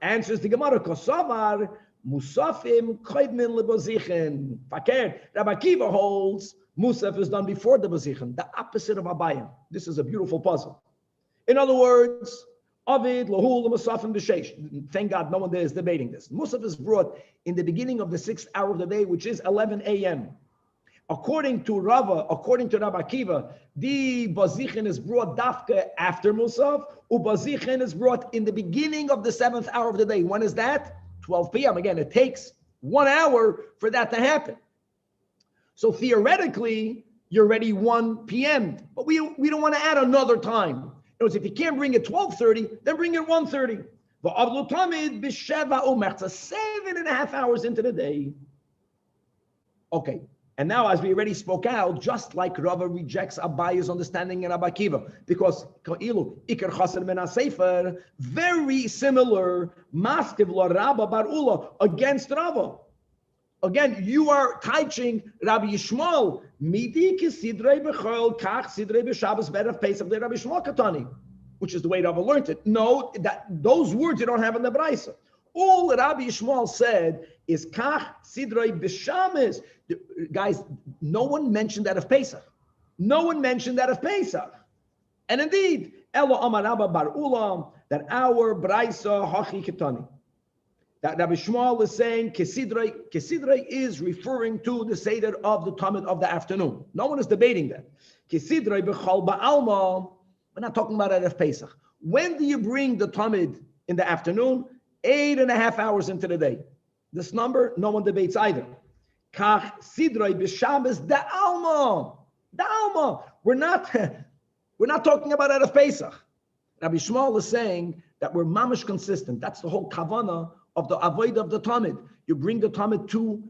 answers the Gemara, Kosovar, Musafim, Koidmin lebozichin. Fakir, Rabbi Akiva holds, Musaf is done before the Bozichen, the opposite of Abayim. This is a beautiful puzzle. In other words, Avid, Lahul, Musafim, B'Sheish. Thank God no one there is debating this. Musaf is brought in the beginning of the 6th hour of the day, which is 11 a.m. According to Rabbi Akiva, the Bazichin is brought dafka after Musaf, Bazichin is brought in the beginning of the 7th hour of the day. When is that? 12 p.m. Again, it takes 1 hour for that to happen. So theoretically, you're ready 1 p.m., but we don't want to add another time. In other words, if you can't bring it 12:30, then bring it 1:30. But Avlu Tamid b'sheva u'mechza, 7.5 hours into the day. Okay. And now, as we already spoke out, just like Rava rejects Abaya's understanding in Rabbi Akiva, because very similar, Maskiv lo Rabba bar Ula against Rava. Again, you are teaching Rabbi Yishmael, Midi kisidrei b'chol kach sidrei b'Shabbos b'erev Pesach de Rabbi Yishmael katani, which is the way Rava learned it. No, those words you don't have in the Braisa. All Rabbi Yishmael said is kach sidrei b'Shabbos. Guys, no one mentioned that of Pesach. No one mentioned that of Pesach. And indeed, Elo Amar Rabba bar Ulam, that our Braisa hachi ketani. That Rabbi Shmuel is saying Kesidrei is referring to the Seder of the Talmud of the afternoon. No one is debating that. Kesidrei b'chol ba'alma. We're not talking about that of Pesach. When do you bring the Talmud in the afternoon? 8.5 hours into the day. This number, no one debates either. Kach sidroi b'Shabbos da'alma. Da'alma. We're not talking about that of Pesach. Rabbi Shmuel is saying that we're mamish consistent. That's the whole kavana of the avoid of the Talmud. You bring the Talmud to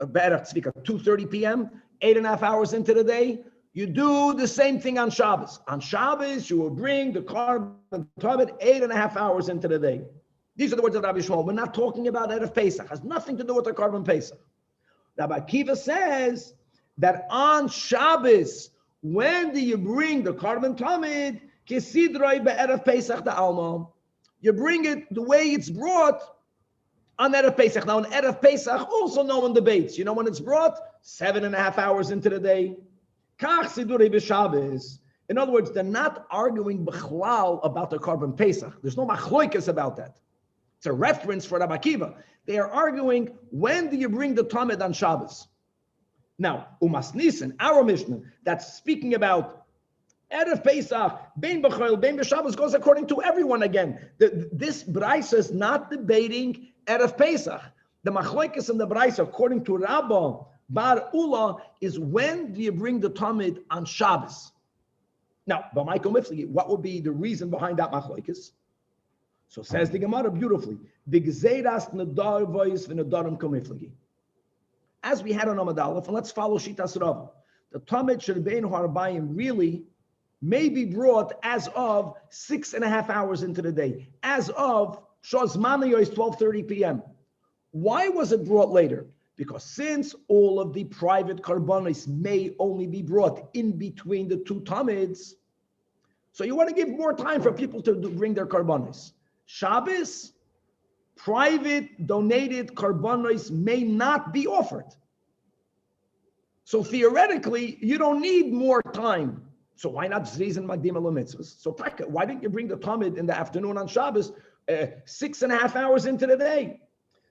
2:30 p.m., 8.5 hours into the day. You do the same thing on Shabbos. On Shabbos, you will bring the Talmud 8.5 hours into the day. These are the words of Rabbi Shmuel. We're not talking about that of Pesach. It has nothing to do with the Korban Pesach. Rabbi Akiva says that on Shabbos, when do you bring the Korban Talmud? Kisidroi be'erev Pesach da'alma. You bring it the way it's brought on Erev Pesach. Now, on Erev Pesach, also no one debates. You know when it's brought? 7.5 hours into the day. Kach sidurei b'Shabbos. In other words, they're not arguing b'chlal about the Korban Pesach. There's no machloikas about that. It's a reference for Rabbi Akiva. They are arguing, when do you bring the Talmud on Shabbos? Now, Umas Nisan, our Mishnah, that's speaking about Erev Pesach, Bein B'Chol, Bein B'Shabbos, goes according to everyone again. This Braisa is not debating Erev Pesach. The Machloikas in the Braisa, according to Rabba Bar Ula, is when do you bring the Talmud on Shabbos? Now, what would be the reason behind that Machloikas? So says the Gemara beautifully, as we had on Amud Aleph, and let's follow Shitas Rav, the Talmud Sherbein Harbayim really may be brought as of 6.5 hours into the day, as of Shos Manayo is 12:30 p.m. Why was it brought later? Because since all of the private Carbonaries may only be brought in between the two Talmuds, so you want to give more time for people to bring their Carbonaries. Shabbos, private donated Carbonaries may not be offered. So theoretically, you don't need more time. So why not Zrizin Magdim Elo Mitzvahs? So why didn't you bring the Talmud in the afternoon on Shabbos, 6.5 hours into the day?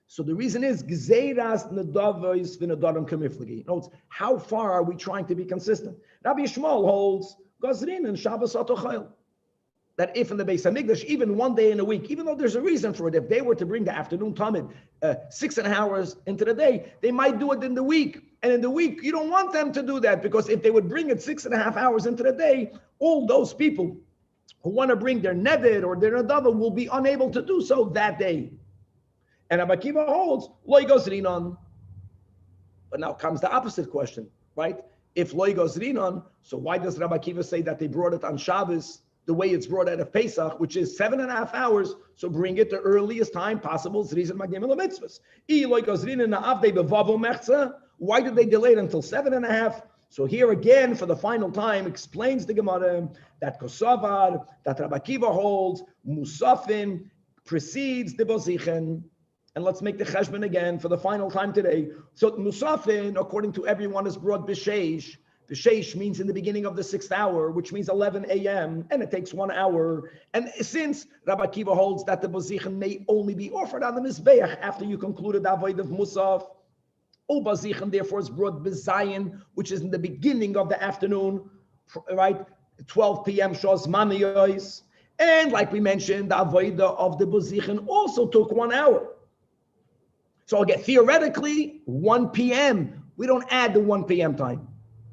So the reason is Gzeiras Nedavos V'Nedarim Kamiflagi. Notes how far are we trying to be consistent? Rabbi Yishmael holds Gazrin and Shabbos Atochayil. That if in the Beis Hamikdash, even one day in a week, even though there's a reason for it, if they were to bring the afternoon Talmud 6.5 hours into the day, they might do it in the week. And in the week, you don't want them to do that, because if they would bring it 6.5 hours into the day, all those people who want to bring their Nevid or their Nadava will be unable to do so that day. And Rabbi Akiva holds, Lo Yigos Rinon. But now comes the opposite question, right? If Lo Yigos Rinon, so why does Rabbi Akiva say that they brought it on Shabbos the way it's brought out of Pesach, which is 7.5 hours. So bring it the earliest time possible. Why did they delay it until 7.5? So here again, for the final time, explains the Gemara that Kosavar, that Rabbi Akiva holds, Musafin precedes the Bozichen. And let's make the cheshbon again for the final time today. So Musafin, according to everyone, is brought B'sheish. B'sheish means in the beginning of the 6th hour, which means 11 a.m., and it takes 1 hour. And since Rabbi Akiva holds that the Bozichen may only be offered on the Mizbeach after you concluded the Avodah of Musaf, Bozichen therefore is brought B'zayin, which is in the beginning of the afternoon, right? 12 p.m. Shos Maniyos. And like we mentioned, the Avodah of the Bozichen also took 1 hour. So again, theoretically, 1 p.m. We don't add the 1 p.m. time.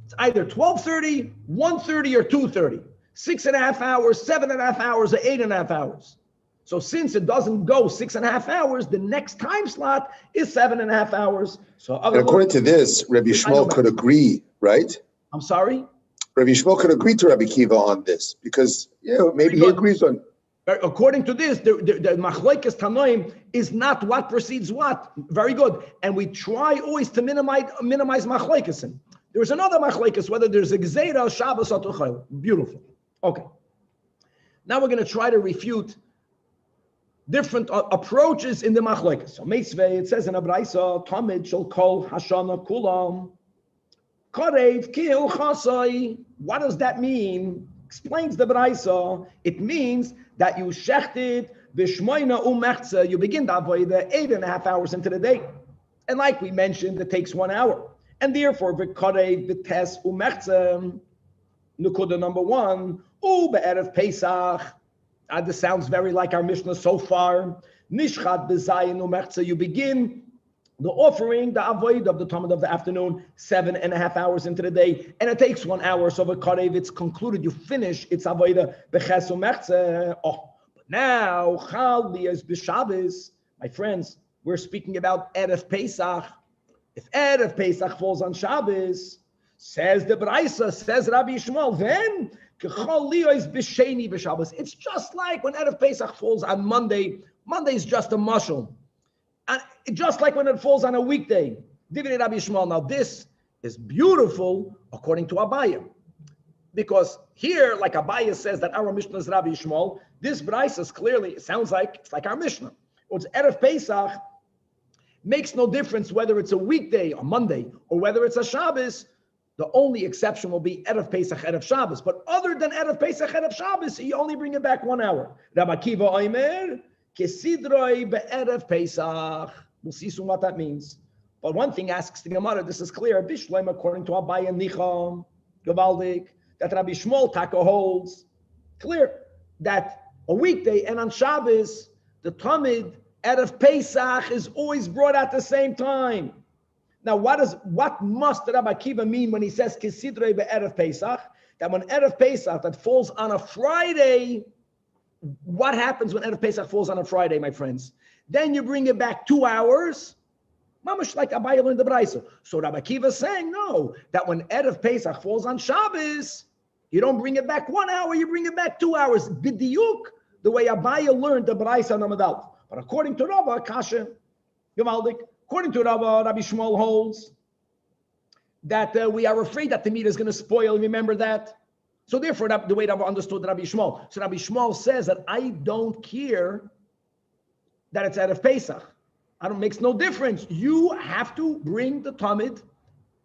It's either 12:30, 1:30, or 2:30. 6.5 hours, 7.5 hours, or 8.5 hours. So since it doesn't go 6.5 hours, the next time slot is 7.5 hours. So according to this, Rabbi Shmuel could agree, right? I'm sorry? Rabbi Shmuel could agree to Rabbi Akiva on this because maybe he agrees on. According to this, the machlokes tanoim is not what precedes what. Very good. And we try always to minimize machlokes. There's another machlokes, whether there's a gzeira, Shabbos, or Tuchel. Beautiful. Okay. Now we're going to try to refute different approaches in the machlokes. So Meisvei, it says in a Braisa, Tamid shall call Hashana Kulam. Karev kil chasai. What does that mean? Explains the Braisa. It means that you shechted v'shmoina umechza. You begin the avodah 8.5 hours into the day, and like we mentioned, it takes 1 hour, and therefore v'karei v'tes umechza. Nukuda number 1. Be'erev Pesach. This sounds very like our Mishnah so far. Nishchat b'zayin umechza. You begin the offering, the avoid of the Talmud of the afternoon, 7.5 hours into the day, and it takes 1 hour. So v'karev, it's concluded, you finish its avodah b'ches umechza. But now chal is b'Shabbos, my friends. We're speaking about Erev Pesach. If Erev Pesach falls on Shabbos, says the Braisa, says Rabbi Shmuel, then chal is b'sheni b'Shabbos. It's just like when Erev Pesach falls on Monday. Monday is just a mashal. And just like when it falls on a weekday, Divrei Rabbi Shmuel. Now this is beautiful according to Abaye, because here, like Abaye says that our Mishnah is Rabbi Shmuel, this Braisa is clearly, it sounds like it's like our Mishnah. It's Erev Pesach, makes no difference whether it's a weekday or Monday or whether it's a Shabbos. The only exception will be Erev Pesach, Erev Shabbos. But other than Erev Pesach, Erev Shabbos, you only bring it back 1 hour. Rabbi Akiva Omer, Kesidroi be'erev Pesach. We'll see soon what that means. But one thing asks the Gemara, this is clear, Bishleim, according to Abaye and Nicham, Gavaldik, that Rabbi Shmuel Taka holds, clear, that a weekday and on Shabbos, the Talmud, Erev Pesach is always brought at the same time. Now, what must Rabbi Akiva mean when he says Kesidroi be'erev Pesach? That when Erev Pesach, that falls on a Friday, what happens when Erev Pesach falls on a Friday, my friends? Then you bring it back 2 hours, mamash like Abaye learned the Braisa. So Rabbi Akiva is saying, no, that when Erev Pesach falls on Shabbos, you don't bring it back 1 hour, you bring it back 2 hours. B'diuk, the way Abaye learned the Braisa Namadal. But according to Rabbi, Kasha, Gemaldik, according to Rabbi Shmuel holds that we are afraid that the meat is going to spoil. Remember that? So therefore, the way Rabbi understood Rabbi Shmuel. So Rabbi Shmuel says that I don't care that it's Erev Pesach. Makes no difference. You have to bring the Talmud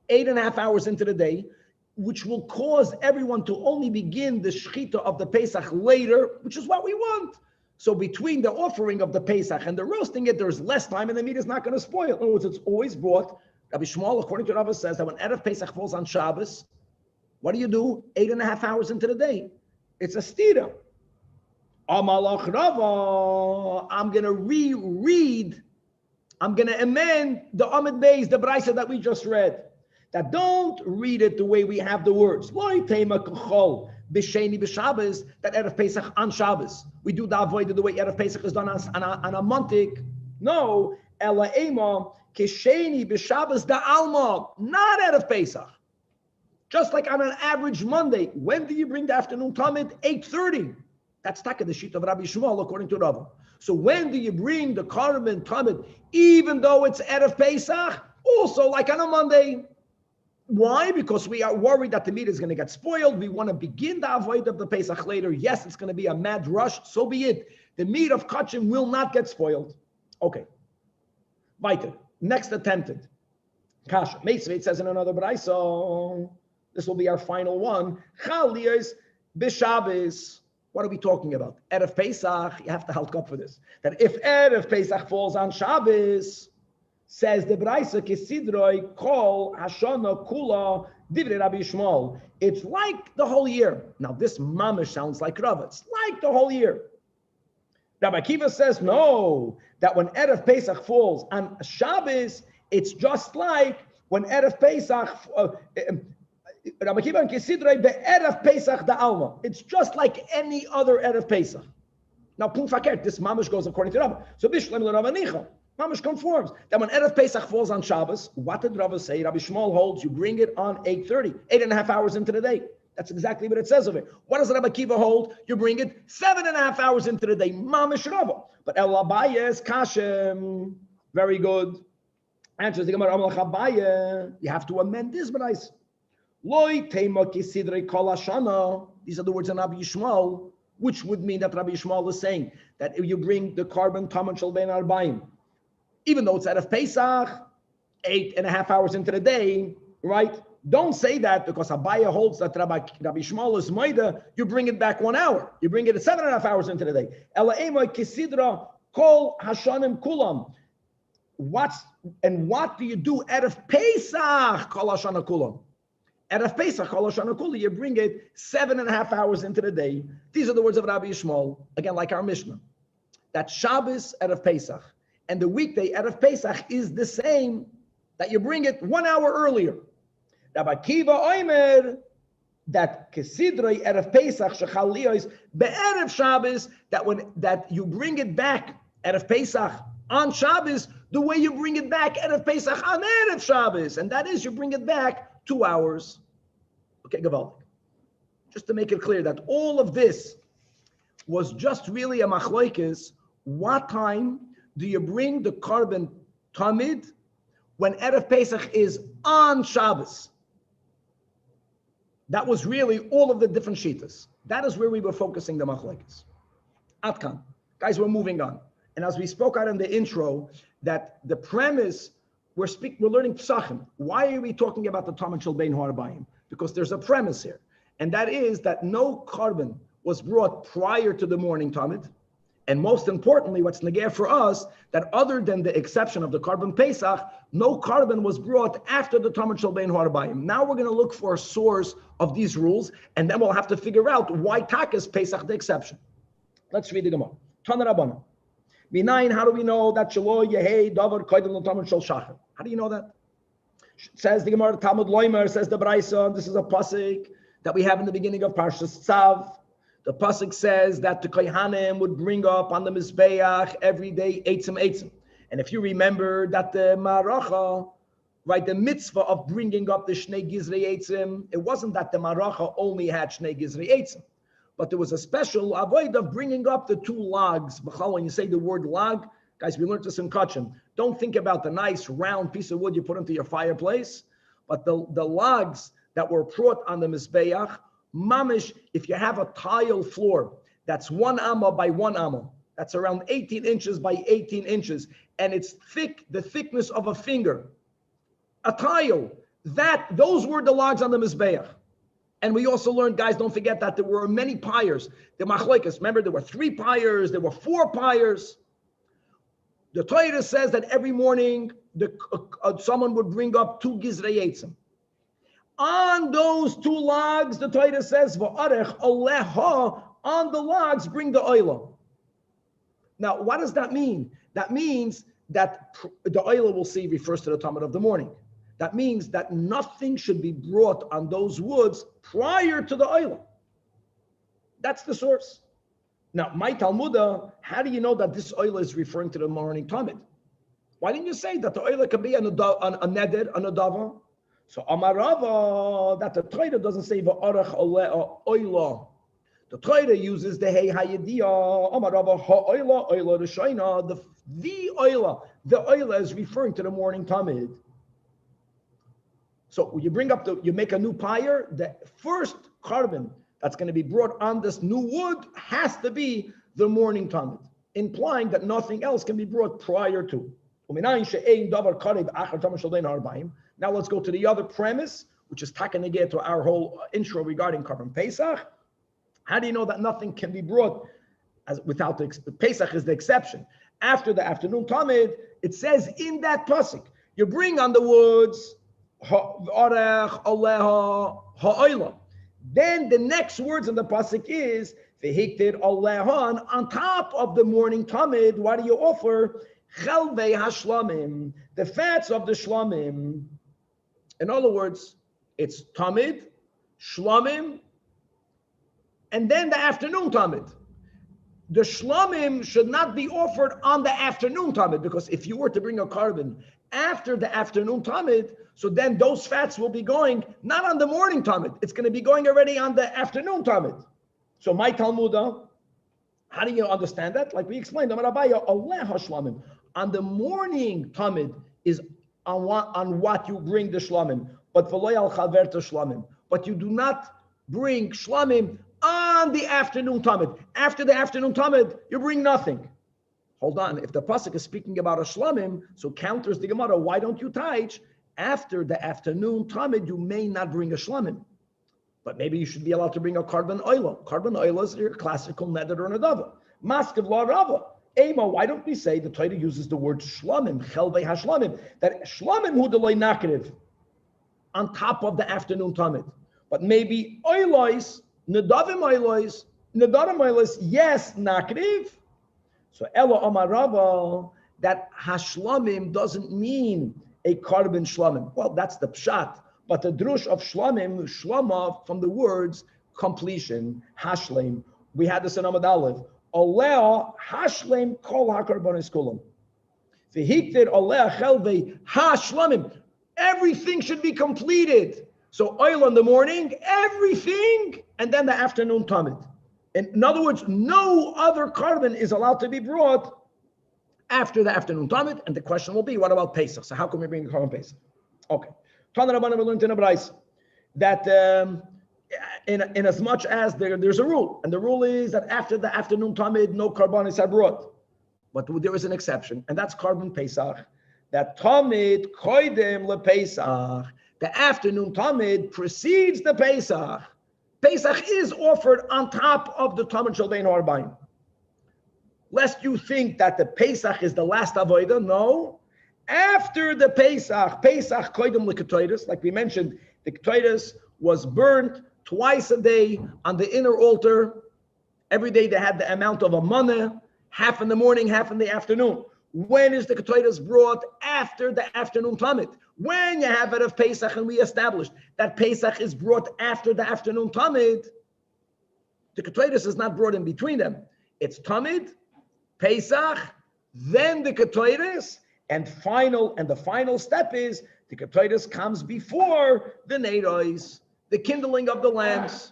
8.5 hours into the day, which will cause everyone to only begin the shechita of the Pesach later, which is what we want. So between the offering of the Pesach and the roasting it, there's less time and the meat is not going to spoil. In other words, it's always brought. Rabbi Shmuel, according to Rabbi, says that when Erev Pesach falls on Shabbos, what do you do 8.5 hours into the day? It's a stira. Amalach Rava, I'm going to reread, I'm going to amend the Amid Beis, the Braisa that we just read. That don't read it the way we have the words. Loi tema kachol b'sheni b'Shabbos, that Erev Pesach on Shabbos. We do the avoid the way Erev Pesach is done on a montik. No, ela ema kesheni b'Shabbos da alma, not Erev Pesach. Just like on an average Monday, when do you bring the afternoon Talmud? 8:30. That's taka the sheet of Rabbi Shmuel according to Rabbi. So when do you bring the Korban Talmud, even though it's Erev Pesach? Also like on a Monday. Why? Because we are worried that the meat is going to get spoiled. We want to begin the avoid of the Pesach later. Yes, it's going to be a mad rush. So be it. The meat of Kachim will not get spoiled. Okay. Weiter. Next attempted. Kasha. Meisveit says in another Braisa. This will be our final one. Chaliyas b'Shabbos. What are we talking about? Erev Pesach. You have to help up for this. That if Erev Pesach falls on Shabbos, says the Braisa Kisidroi Kol Hashana Kula Divrei Rabbi Shmuel. It's like the whole year. Now this mamish sounds like Rav. It's like the whole year. Rabbi Akiva says no. That when Erev Pesach falls on Shabbos, it's just like when Erev Pesach. Rabbi Akiva and Kisidroi be'Erev Pesach da Alma. It's just like any other Erev Pesach. Now Pum Fakert, this mamish goes according to Rabbi. So Bishlem l'Ravanicha. Mamish conforms that when Erev Pesach falls on Shabbos, what did Rabbi say? Rabbi Shmuel holds you bring it on 8:30, 8.5 hours into the day. That's exactly what it says of it. What does Rabbi Akiva hold? You bring it 7.5 hours into the day. Mamish Rabba. But El Abayes Kashem, very good. Answers the Gemara Abaye. You have to amend this, but Loi Tema Kisidrei Kol Hashana. These are the words of Rabbi Shmuel, which would mean that Rabbi Shmuel is saying that if you bring the carbon Tamon Shel Ben Arbaim, even though it's out of Pesach, 8.5 hours into the day, right? Don't say that because Abaya holds that Rabbi Shmuel is Maida, you bring it back 1 hour. You bring it at 7.5 hours into the day. Ela Emoi Kisidra Kol Hashanim Kulam. What do you do out of Pesach? Kol Hashana Kulam. Out of Pesach, Kol Hashana Kulam, you bring it 7.5 hours into the day. These are the words of Rabbi Shmuel, again, like our Mishnah. That Shabbos out of Pesach and the weekday out of Pesach is the same, that you bring it 1 hour earlier. Rabbi Akiva Oimer, that Kesidrei out of Pesach, Shechaliyos, be'erev Shabbos, that you bring it back out of Pesach on Shabbos, the way you bring it back out of Pesach on erev Shabbos, and that is you bring it back 2 hours. Okay, Gavaldik. Just to make it clear that all of this was just really a machloikis. What time do you bring the carbon tamid when Erev Pesach is on Shabbos? That was really all of the different shitas. That is where we were focusing the machlekes. Atkan. Guys, we're moving on. And as we spoke out in the intro, that the premise, we're learning PESACHIM. Why are we talking about the Talmud Shel Bein Harabayim? Because there's a premise here. And that is that no carbon was brought prior to the morning Talmud. And most importantly, what's negeh for us, that other than the exception of the carbon Pesach, no carbon was brought after the Talmud Shel Bein Harabayim. Now we're going to look for a source of these rules, and then we'll have to figure out why Takas Pesach the exception. Let's read the Gemara. Tana Rabbana. Minayin, how do we know that Shelo Yehei Davar Koydem L'Talmud Shel Shachar? How do you know that? Says the Gemara, Talmud Loimer, says the Braisa, this is a pasuk that we have in the beginning of Parshas Tzav. The pasuk says that the Kohanim would bring up on the Mizbeach every day eitzim. And if you remember that the Maracha, right, the mitzvah of bringing up the Shnei Gizrei eitzim, it wasn't that the Maracha only had Shnei Gizrei eitzim, but there was a special avoid of bringing up the 2 logs. When you say the word log, guys, we learned this in Kachim. Don't think about the nice round piece of wood you put into your fireplace, but the logs that were brought on the Mizbeach, mamish, if you have a tile floor that's 1 amma by 1 amma, that's around 18 inches by 18 inches, and it's thick, the thickness of a finger, a tile, those were the logs on the Mizbeach. And we also learned, guys, don't forget that there were many pyres. The machlekes, remember, there were 3 pyres, there were 4 pyres. The Torah says that every morning someone would bring up 2 gizrei eitzim. On those 2 logs, the Torah says, "Va'arech aleha," on the logs, bring the oila. Now, what does that mean? That means that the oila, we'll see, refers to the Talmud of the morning. That means that nothing should be brought on those woods prior to the oila. That's the source. Now, my Talmudah, how do you know that this oila is referring to the morning Talmud? Why didn't you say that the oila can be a neder, a nadava? So Amarava, that the Torah doesn't say va'arach oila. The Torah uses the hey hayidiyah. Amarava ha'oila oila rishayna. The oila is referring to the morning tamid. So you make a new pyre. The first carbon that's going to be brought on this new wood has to be the morning tamid, implying that nothing else can be brought prior to. Now let's go to the other premise, which is taken again to our whole intro regarding Koren Pesach. How do you know that nothing can be brought without the Pesach is the exception? After the afternoon tamid, it says in that pasuk, you bring on the woods, ha'orech, aleha, ha'oila. Then the next words in the pasuk is v'hiktir alehan. On top of the morning tamid, what do you offer? Chelvei hashlamim, the fats of the shlamim. In other words, it's tamid, shlamim, and then the afternoon tamid. The shlamim should not be offered on the afternoon tamid, because if you were to bring a carbon after the afternoon tamid, so then those fats will be going not on the morning tamid. It's going to be going already on the afternoon tamid. So my Talmud, how do you understand that? Like we explained, on the morning tamid is on what you bring the shlamim, but but you do not bring shlamim on the afternoon tamid. After the afternoon tamid, you bring nothing. Hold on, if the pasuk is speaking about a shlamim, so counters the Gemara, why don't you teach after the afternoon tamid you may not bring a shlamim, but maybe you should be allowed to bring a carbon oila. Carbon oila is your classical neder or nadava. Maskiv la rava. Ema, why don't we say the Torah uses the word shlamim, chelvei hashlamim, that shlamim hu delay nakriv, on top of the afternoon tamid. But maybe oilois, nedavim oilois, yes, nakriv. So Ella Amarava, that hashlamim doesn't mean a carbon shlamim. Well, that's the pshat. But the drush of shlamim, shlama, from the words completion, hashlim. We had this in Amud Aleph. Aliyah hashlim kol ha-Carbonaries kulam. V'hiktir aliyah chelvei hashlamim. Everything should be completed. So oil in the morning, everything, and then the afternoon tamid. In other words, no other carbon is allowed to be brought after the afternoon tamid. And the question will be, what about Pesach? So how can we bring a carbon Pesach? Okay. Tanach we learned in a brayso that in as much as there's a rule, and the rule is that after the afternoon tamid, no carbonaries are brought. But there is an exception, and that's carbon Pesach. That tamid koidem lePesach. The afternoon tamid precedes the Pesach. Pesach is offered on top of the tamid shel bein ha'arbaim. Lest you think that the Pesach is the last avodah, no. After the Pesach koidem leketoides, like we mentioned, the ketoides was burnt twice a day on the inner altar. Every day they had the amount of a maneh, half in the morning, half in the afternoon. When is the ketoides brought? After the afternoon tamid. When you have it of Pesach, and we established that Pesach is brought after the afternoon tamid, the ketoides is not brought in between them. It's tamid, Pesach, then the ketoides, and the final step is the ketoides comes before the neiros, the kindling of the lamps,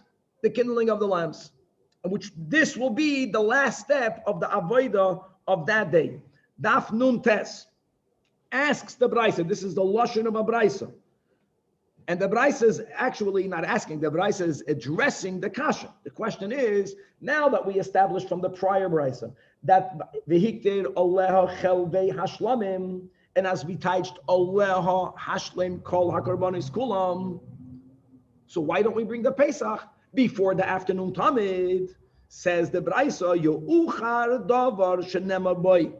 which this will be the last step of the avodah of that day. Daf Nun Tes asks the brayso. This is the lashon of a brayso, and the brayso is actually not asking. The brayso is addressing the kasha. The question is, now that we established from the prior brayso that v'hiktir aleha chelvei hashlamim, and as we touched aleha hashlim kol ha-Carbonaries kulam, so why don't we bring the Pesach before the afternoon tamid? Says the brayso, yu'uchar davar shenema boy.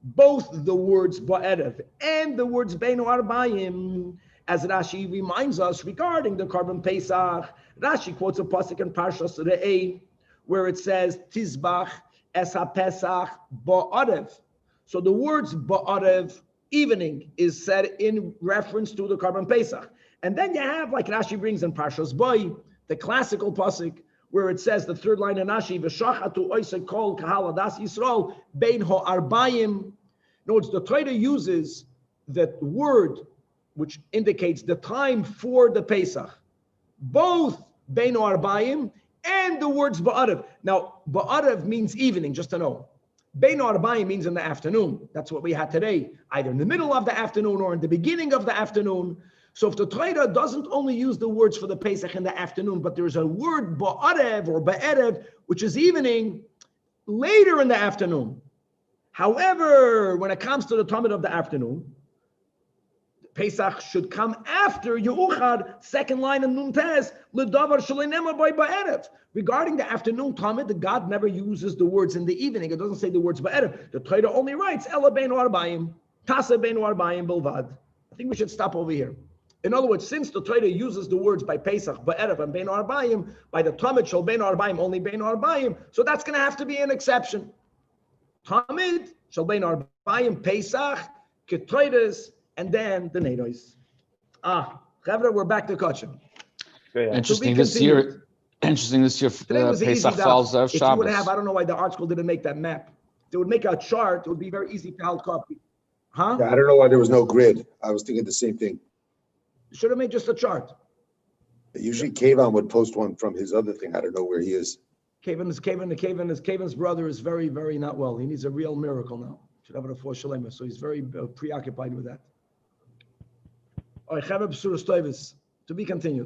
Both the words ba'erev and the words beinu arbayim, as Rashi reminds us regarding the carbon Pesach. Rashi quotes a pasuk in Parshas Re'eh where it says Tizbach es ha-Pesach ba'arev. So the words ba'arev, evening, is said in reference to the carbon Pesach. And then you have, like Rashi brings in Parshas Boy, the classical pasuk where it says, the third line in Rashi, v'shachatu oisei kol kahal adas Yisrael bein ha'arbayim. In other words, the Torah uses the word which indicates the time for the Pesach. Both Beinu Arbayim and the words Ba'arev. Now, Ba'arev means evening, just to know. Beinu Arbayim means in the afternoon. That's what we had today, either in the middle of the afternoon or in the beginning of the afternoon. So if the Torah doesn't only use the words for the Pesach in the afternoon, but there's a word Ba'arev or Ba'erev, which is evening, later in the afternoon. However, when it comes to the Talmud of the afternoon, Pesach should come after Yehuchad, second line in Nun Tes, L'davar Shaleinema by Ba'erev. Regarding the afternoon Talmud, the God never uses the words in the evening. It doesn't say the words Ba'erev. The Torah only writes, Ela Beinu Arbayim, Tasa Beinu Arbayim Bilvad. I think we should stop over here. In other words, since the Torah uses the words by Pesach, Ba'erev, and Beinu Arbayim, by the Talmud Shal Beinu Arbayim, only Beinu Arbayim, so that's going to have to be an exception. Talmud Shal Beinu Arbayim, Pesach, Ketoides, and then the Neidos. Chavra, we're back to Kachim. Interesting this year. Pesach falls Shabbos. If you would have, I don't know why the art school didn't make that map. They would make a chart. It would be very easy to hard copy. Huh? Yeah, I don't know why there was no grid. I was thinking the same thing. Should have made just a chart. Usually Kavan would post one from his other thing. I don't know where he is. Kavan's brother is very, very not well. He needs a real miracle now. Should have a for Shalema. So he's very preoccupied with that. All right, to be continued.